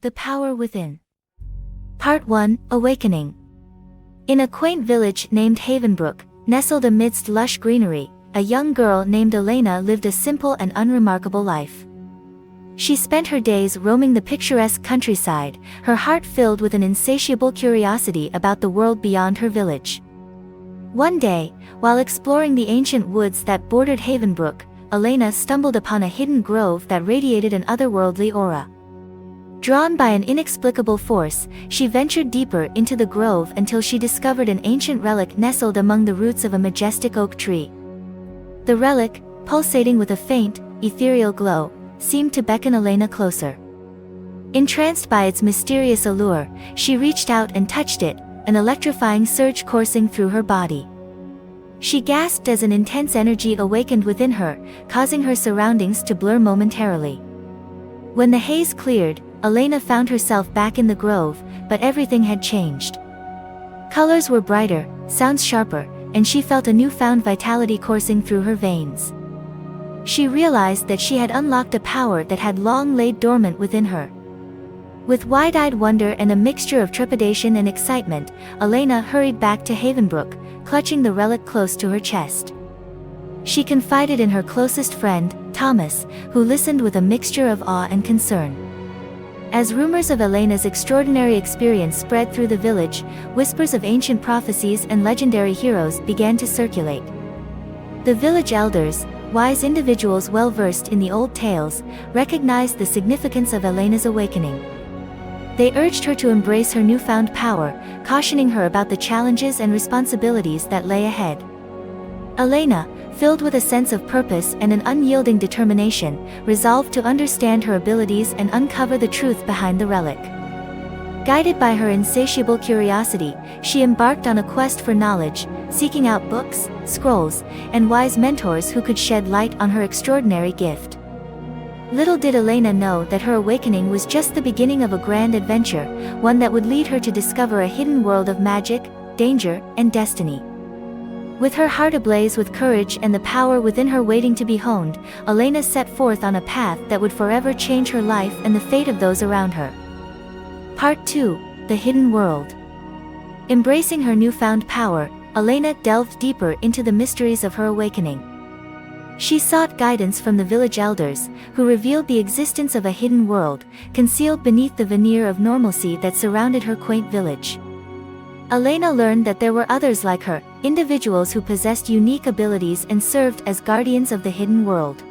The Power Within. Part 1, Awakening. In a quaint village named Havenbrook, nestled amidst lush greenery, a young girl named Elena lived a simple and unremarkable life. She spent her days roaming the picturesque countryside, her heart filled with an insatiable curiosity about the world beyond her village. One day, while exploring the ancient woods that bordered Havenbrook, Elena stumbled upon a hidden grove that radiated an otherworldly aura. Drawn by an inexplicable force, she ventured deeper into the grove until she discovered an ancient relic nestled among the roots of a majestic oak tree. The relic, pulsating with a faint, ethereal glow, seemed to beckon Elena closer. Entranced by its mysterious allure, she reached out and touched it, an electrifying surge coursing through her body. She gasped as an intense energy awakened within her, causing her surroundings to blur momentarily. When the haze cleared, Elena found herself back in the grove, but everything had changed. Colors were brighter, sounds sharper, and she felt a newfound vitality coursing through her veins. She realized that she had unlocked a power that had long laid dormant within her. With wide-eyed wonder and a mixture of trepidation and excitement, Elena hurried back to Havenbrook, clutching the relic close to her chest. She confided in her closest friend, Thomas, who listened with a mixture of awe and concern. As rumors of Elena's extraordinary experience spread through the village, whispers of ancient prophecies and legendary heroes began to circulate. The village elders, wise individuals well versed in the old tales, recognized the significance of Elena's awakening. They urged her to embrace her newfound power, cautioning her about the challenges and responsibilities that lay ahead. Elena, filled with a sense of purpose and an unyielding determination, resolved to understand her abilities and uncover the truth behind the relic. Guided by her insatiable curiosity, she embarked on a quest for knowledge, seeking out books, scrolls, and wise mentors who could shed light on her extraordinary gift. Little did Elena know that her awakening was just the beginning of a grand adventure, one that would lead her to discover a hidden world of magic, danger, and destiny. With her heart ablaze with courage and the power within her waiting to be honed, Elena set forth on a path that would forever change her life and the fate of those around her. Part 2, The Hidden World. Embracing her newfound power, Elena delved deeper into the mysteries of her awakening. She sought guidance from the village elders, who revealed the existence of a hidden world, concealed beneath the veneer of normalcy that surrounded her quaint village. Elena learned that there were others like her, individuals who possessed unique abilities and served as guardians of the hidden world.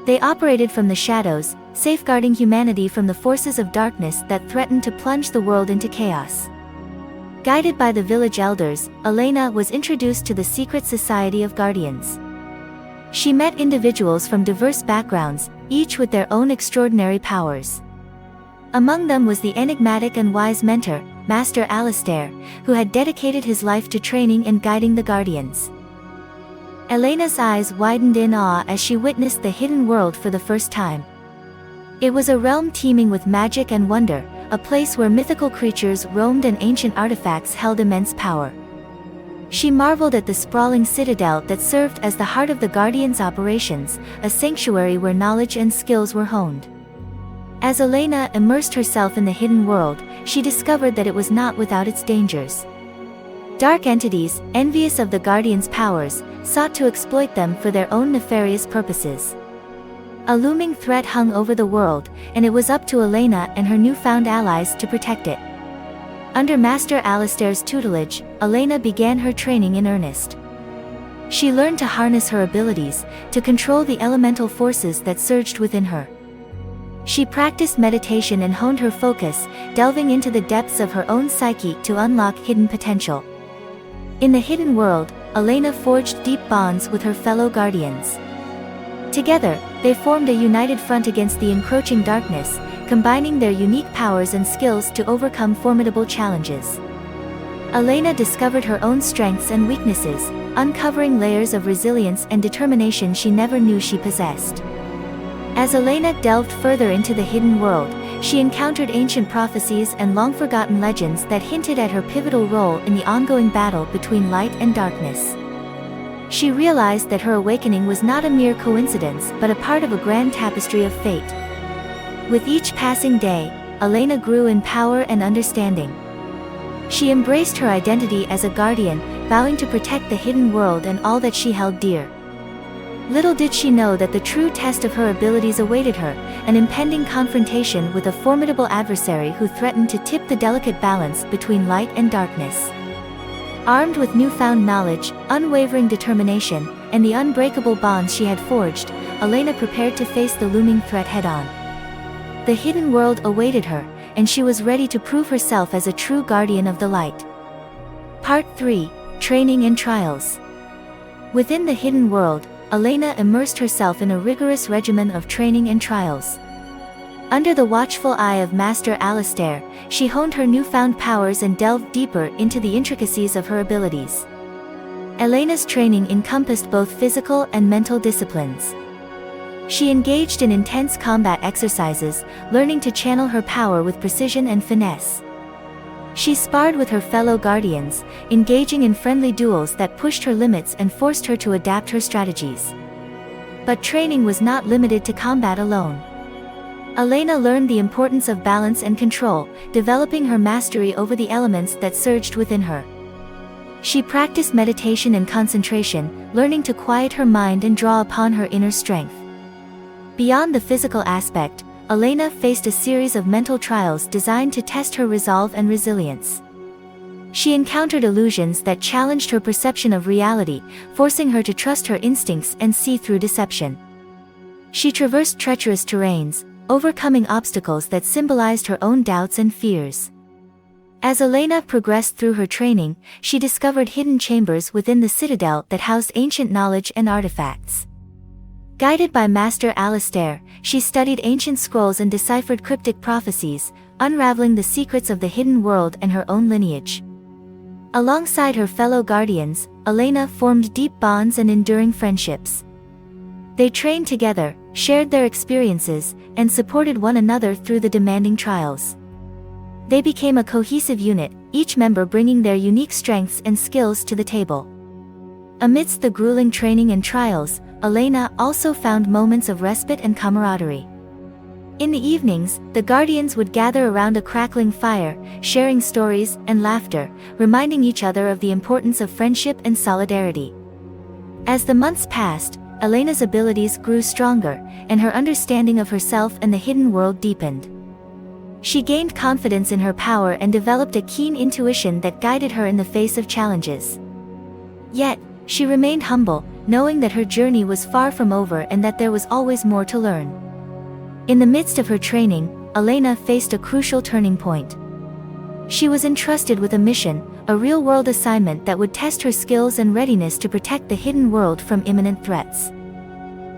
They operated from the shadows, safeguarding humanity from the forces of darkness that threatened to plunge the world into chaos. Guided by the village elders, Elena was introduced to the secret society of guardians. She met individuals from diverse backgrounds, each with their own extraordinary powers. Among them was the enigmatic and wise mentor, Master Alistair, who had dedicated his life to training and guiding the guardians. Elena's eyes widened in awe as she witnessed the hidden world for the first time. It was a realm teeming with magic and wonder, a place where mythical creatures roamed and ancient artifacts held immense power. She marveled at the sprawling citadel that served as the heart of the Guardians' operations, a sanctuary where knowledge and skills were honed. As Elena immersed herself in the hidden world, she discovered that it was not without its dangers. Dark entities, envious of the Guardians' powers, sought to exploit them for their own nefarious purposes. A looming threat hung over the world, and it was up to Elena and her newfound allies to protect it. Under Master Alistair's tutelage, Elena began her training in earnest. She learned to harness her abilities, to control the elemental forces that surged within her. She practiced meditation and honed her focus, delving into the depths of her own psyche to unlock hidden potential. In the hidden world, Elena forged deep bonds with her fellow guardians. Together, they formed a united front against the encroaching darkness, combining their unique powers and skills to overcome formidable challenges. Elena discovered her own strengths and weaknesses, uncovering layers of resilience and determination she never knew she possessed. As Elena delved further into the hidden world, she encountered ancient prophecies and long-forgotten legends that hinted at her pivotal role in the ongoing battle between light and darkness. She realized that her awakening was not a mere coincidence but a part of a grand tapestry of fate. With each passing day, Elena grew in power and understanding. She embraced her identity as a guardian, vowing to protect the hidden world and all that she held dear. Little did she know that the true test of her abilities awaited her, an impending confrontation with a formidable adversary who threatened to tip the delicate balance between light and darkness. Armed with newfound knowledge, unwavering determination, and the unbreakable bonds she had forged, Elena prepared to face the looming threat head-on. The hidden world awaited her, and she was ready to prove herself as a true guardian of the light. Part 3. Training and Trials. Within the hidden world, Elena immersed herself in a rigorous regimen of training and trials. Under the watchful eye of Master Alistair, she honed her newfound powers and delved deeper into the intricacies of her abilities. Elena's training encompassed both physical and mental disciplines. She engaged in intense combat exercises, learning to channel her power with precision and finesse. She sparred with her fellow guardians, engaging in friendly duels that pushed her limits and forced her to adapt her strategies. But training was not limited to combat alone. Elena learned the importance of balance and control, developing her mastery over the elements that surged within her. She practiced meditation and concentration, learning to quiet her mind and draw upon her inner strength. Beyond the physical aspect, Elena faced a series of mental trials designed to test her resolve and resilience. She encountered illusions that challenged her perception of reality, forcing her to trust her instincts and see through deception. She traversed treacherous terrains, overcoming obstacles that symbolized her own doubts and fears. As Elena progressed through her training, she discovered hidden chambers within the citadel that housed ancient knowledge and artifacts. Guided by Master Alistair, she studied ancient scrolls and deciphered cryptic prophecies, unraveling the secrets of the hidden world and her own lineage. Alongside her fellow guardians, Elena formed deep bonds and enduring friendships. They trained together, shared their experiences, and supported one another through the demanding trials. They became a cohesive unit, each member bringing their unique strengths and skills to the table. Amidst the grueling training and trials, Elena also found moments of respite and camaraderie. In the evenings, the guardians would gather around a crackling fire, sharing stories and laughter, reminding each other of the importance of friendship and solidarity. As the months passed, Elena's abilities grew stronger, and her understanding of herself and the hidden world deepened. She gained confidence in her power and developed a keen intuition that guided her in the face of challenges. Yet, she remained humble, knowing that her journey was far from over and that there was always more to learn. In the midst of her training, Elena faced a crucial turning point. She was entrusted with a mission, a real-world assignment that would test her skills and readiness to protect the hidden world from imminent threats.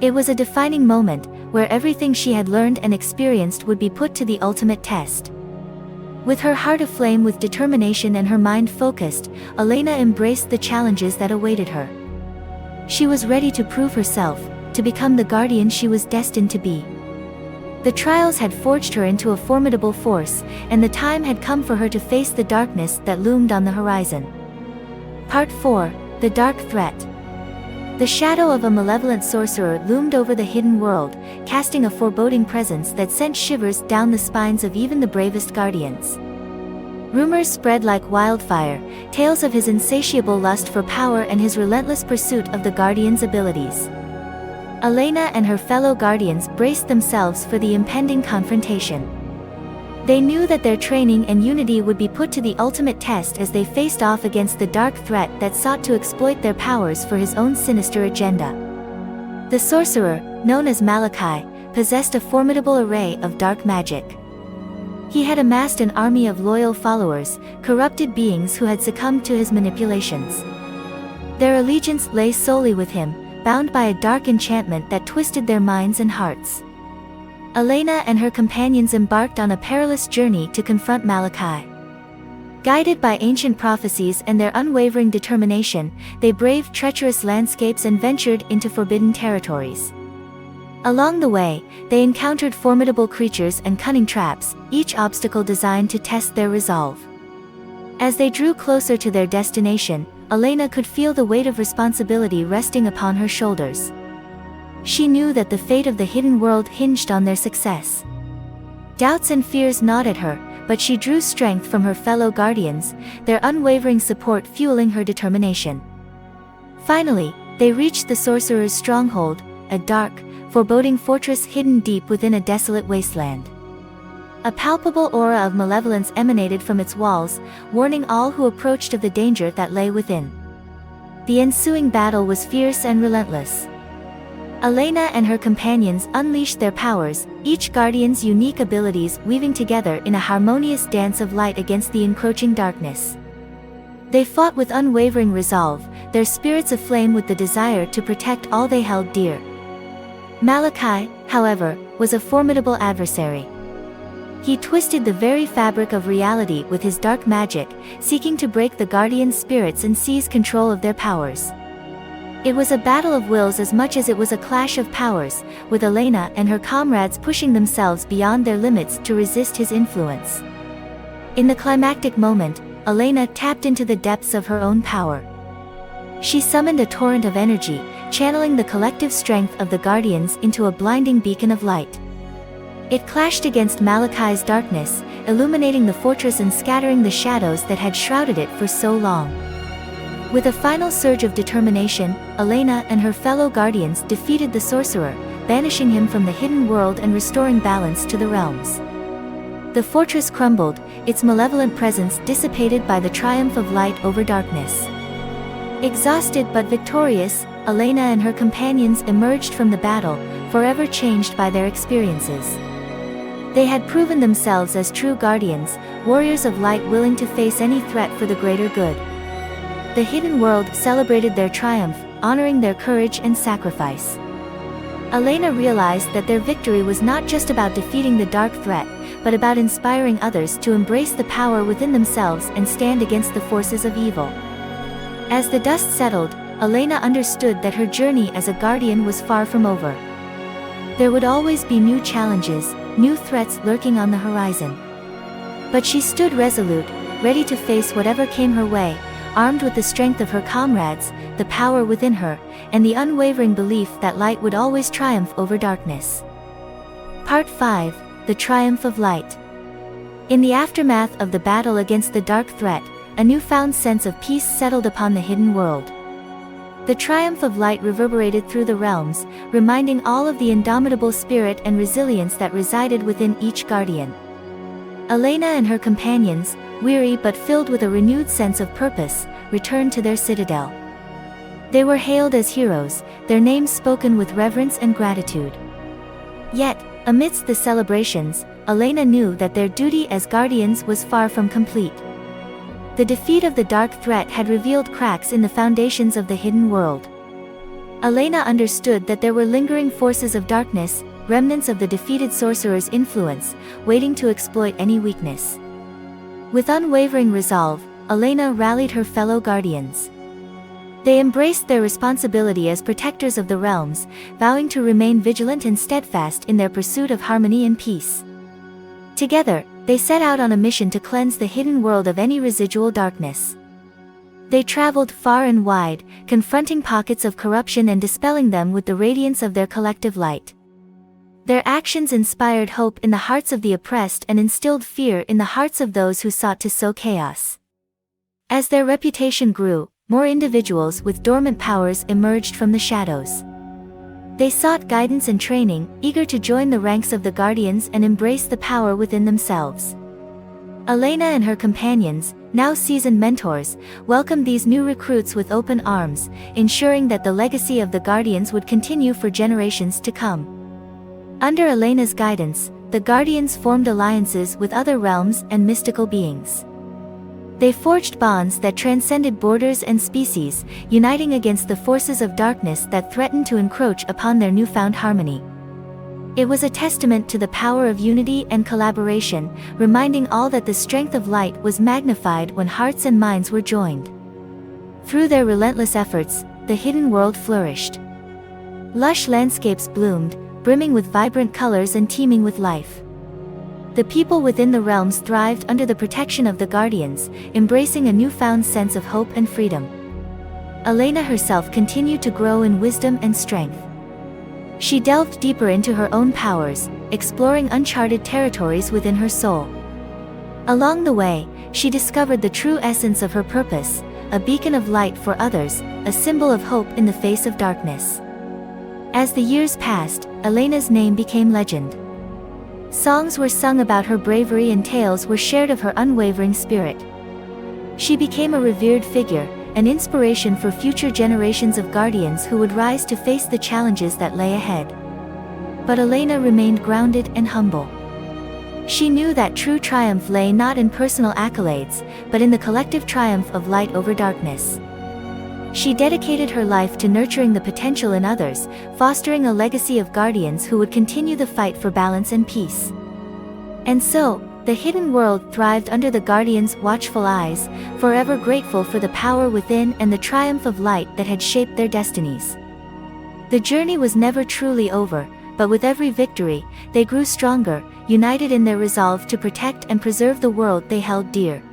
It was a defining moment, where everything she had learned and experienced would be put to the ultimate test. With her heart aflame with determination and her mind focused, Elena embraced the challenges that awaited her. She was ready to prove herself, to become the guardian she was destined to be. The trials had forged her into a formidable force, and the time had come for her to face the darkness that loomed on the horizon. Part 4. The Dark Threat. The shadow of a malevolent sorcerer loomed over the hidden world, casting a foreboding presence that sent shivers down the spines of even the bravest guardians. Rumors spread like wildfire, tales of his insatiable lust for power and his relentless pursuit of the guardian's abilities. Elena and her fellow guardians braced themselves for the impending confrontation. They knew that their training and unity would be put to the ultimate test as they faced off against the dark threat that sought to exploit their powers for his own sinister agenda. The sorcerer, known as Malachi, possessed a formidable array of dark magic. He had amassed an army of loyal followers, corrupted beings who had succumbed to his manipulations. Their allegiance lay solely with him, bound by a dark enchantment that twisted their minds and hearts. Elena and her companions embarked on a perilous journey to confront Malachi. Guided by ancient prophecies and their unwavering determination, they braved treacherous landscapes and ventured into forbidden territories. Along the way, they encountered formidable creatures and cunning traps, each obstacle designed to test their resolve. As they drew closer to their destination, Elena could feel the weight of responsibility resting upon her shoulders. She knew that the fate of the hidden world hinged on their success. Doubts and fears gnawed at her, but she drew strength from her fellow guardians, their unwavering support fueling her determination. Finally, they reached the sorcerer's stronghold, a dark, foreboding fortress hidden deep within a desolate wasteland. A palpable aura of malevolence emanated from its walls, warning all who approached of the danger that lay within. The ensuing battle was fierce and relentless. Elena and her companions unleashed their powers, each guardian's unique abilities weaving together in a harmonious dance of light against the encroaching darkness. They fought with unwavering resolve, their spirits aflame with the desire to protect all they held dear. Malachi, however, was a formidable adversary. He twisted the very fabric of reality with his dark magic, seeking to break the guardians' spirits and seize control of their powers. It was a battle of wills as much as it was a clash of powers, with Elena and her comrades pushing themselves beyond their limits to resist his influence. In the climactic moment, Elena tapped into the depths of her own power. She summoned a torrent of energy, channeling the collective strength of the guardians into a blinding beacon of light. It clashed against Malachi's darkness, illuminating the fortress and scattering the shadows that had shrouded it for so long. With a final surge of determination, Elena and her fellow guardians defeated the sorcerer, banishing him from the hidden world and restoring balance to the realms. The fortress crumbled, its malevolent presence dissipated by the triumph of light over darkness. Exhausted but victorious, Elena and her companions emerged from the battle, forever changed by their experiences. They had proven themselves as true guardians, warriors of light willing to face any threat for the greater good. The hidden world celebrated their triumph, honoring their courage and sacrifice. Elena realized that their victory was not just about defeating the dark threat, but about inspiring others to embrace the power within themselves and stand against the forces of evil. As the dust settled, Elena understood that her journey as a guardian was far from over. There would always be new challenges, new threats lurking on the horizon. But she stood resolute, ready to face whatever came her way, armed with the strength of her comrades, the power within her, and the unwavering belief that light would always triumph over darkness. Part 5: The Triumph of Light. In the aftermath of the battle against the dark threat, a newfound sense of peace settled upon the hidden world. The triumph of light reverberated through the realms, reminding all of the indomitable spirit and resilience that resided within each guardian. Elena and her companions, weary but filled with a renewed sense of purpose, returned to their citadel. They were hailed as heroes, their names spoken with reverence and gratitude. Yet, amidst the celebrations, Elena knew that their duty as guardians was far from complete. The defeat of the dark threat had revealed cracks in the foundations of the hidden world. Elena understood that there were lingering forces of darkness, remnants of the defeated sorcerer's influence, waiting to exploit any weakness. With unwavering resolve, Elena rallied her fellow guardians. They embraced their responsibility as protectors of the realms, vowing to remain vigilant and steadfast in their pursuit of harmony and peace. Together, they set out on a mission to cleanse the hidden world of any residual darkness. They traveled far and wide, confronting pockets of corruption and dispelling them with the radiance of their collective light. Their actions inspired hope in the hearts of the oppressed and instilled fear in the hearts of those who sought to sow chaos. As their reputation grew, more individuals with dormant powers emerged from the shadows. They sought guidance and training, eager to join the ranks of the guardians and embrace the power within themselves. Elena and her companions, now seasoned mentors, welcomed these new recruits with open arms, ensuring that the legacy of the guardians would continue for generations to come. Under Elena's guidance, the guardians formed alliances with other realms and mystical beings. They forged bonds that transcended borders and species, uniting against the forces of darkness that threatened to encroach upon their newfound harmony. It was a testament to the power of unity and collaboration, reminding all that the strength of light was magnified when hearts and minds were joined. Through their relentless efforts, the hidden world flourished. Lush landscapes bloomed, brimming with vibrant colors and teeming with life. The people within the realms thrived under the protection of the guardians, embracing a newfound sense of hope and freedom. Elena herself continued to grow in wisdom and strength. She delved deeper into her own powers, exploring uncharted territories within her soul. Along the way, she discovered the true essence of her purpose, a beacon of light for others, a symbol of hope in the face of darkness. As the years passed, Elena's name became legend. Songs were sung about her bravery and tales were shared of her unwavering spirit. She became a revered figure, an inspiration for future generations of guardians who would rise to face the challenges that lay ahead. But Elena remained grounded and humble. She knew that true triumph lay not in personal accolades, but in the collective triumph of light over darkness. She dedicated her life to nurturing the potential in others, fostering a legacy of guardians who would continue the fight for balance and peace. And so, the hidden world thrived under the guardians' watchful eyes, forever grateful for the power within and the triumph of light that had shaped their destinies. The journey was never truly over, but with every victory, they grew stronger, united in their resolve to protect and preserve the world they held dear.